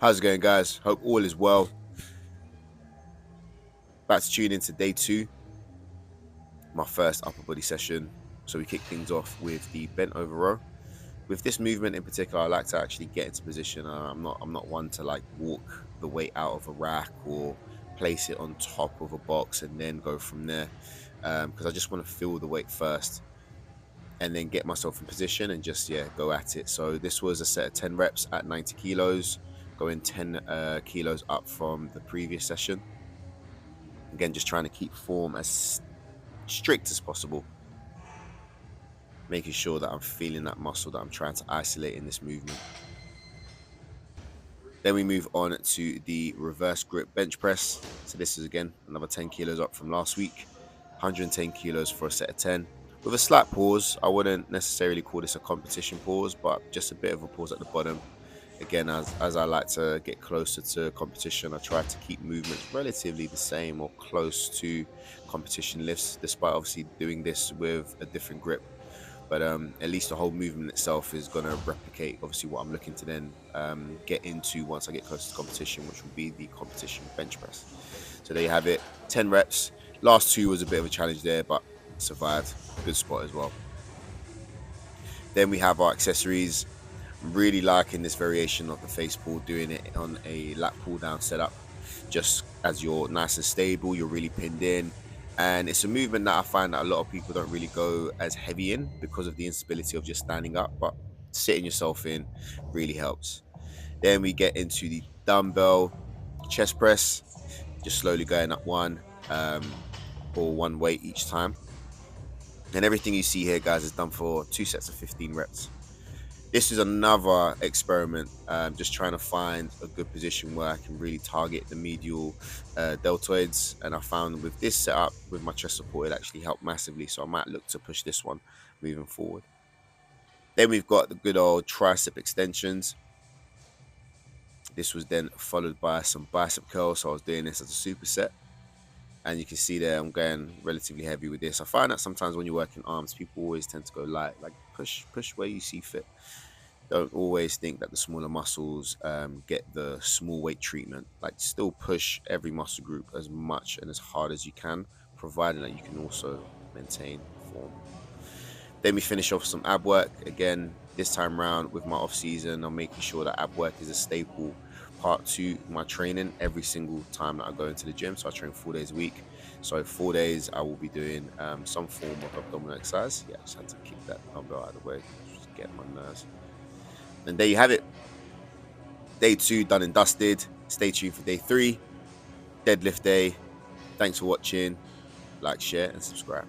How's it going, guys? Hope all is well. About to tune into day 2, my first upper body session. So we kick things off with the bent over row. With this movement in particular, I like to actually get into position. I'm not one to like walk the weight out of a rack or place it on top of a box and then go from there. Because I just want to feel the weight first and then get myself in position and just go at it. So this was a set of 10 reps at 90 kilos, going 10 kilos up from the previous session. Again, just trying to keep form as strict as possible, making sure that I'm feeling that muscle that I'm trying to isolate in this movement. Then we move on to the reverse grip bench press. So this is again another 10 kilos up from last week, 110 kilos for a set of 10. With a slight pause. I wouldn't necessarily call this a competition pause, but just a bit of a pause at the bottom. Again, as I like to get closer to competition, I try to keep movements relatively the same or close to competition lifts, despite obviously doing this with a different grip. But at least the whole movement itself is going to replicate obviously what I'm looking to then get into once I get close to competition, which will be the competition bench press. So there you have it, 10 reps. Last 2 was a bit of a challenge there, but survived. Good spot as well. Then we have our accessories. I'm really liking this variation of the face pull, doing it on a lat pull down setup. Just as you're nice and stable, you're really pinned in. And it's a movement that I find that a lot of people don't really go as heavy in because of the instability of just standing up, but sitting yourself in really helps. Then we get into the dumbbell chest press, just slowly going up one or one weight each time. And everything you see here, guys, is done for 2 sets of 15 reps. This is another experiment, just trying to find a good position where I can really target the medial deltoids. And I found with this setup, with my chest support, it actually helped massively. So I might look to push this one moving forward. Then we've got the good old tricep extensions. This was then followed by some bicep curls. So I was doing this as a superset. And you can see there, I'm going relatively heavy with this. I find that sometimes when you're working arms, people always tend to go light, like push where you see fit. Don't always think that the smaller muscles get the small weight treatment. Like, still push every muscle group as much and as hard as you can, providing that you can also maintain form. Then we finish off some ab work. Again, this time around with my off season, I'm making sure that ab work is a staple part to my training every single time that I go into the gym. So I train 4 days a week. So 4 days I will be doing some form of abdominal exercise. I just had to kick that dumbbell out of the way, just get my nerves. And there you have it. Day 2 done and dusted. Stay tuned for day 3, deadlift day. Thanks for watching. Like, share, and subscribe.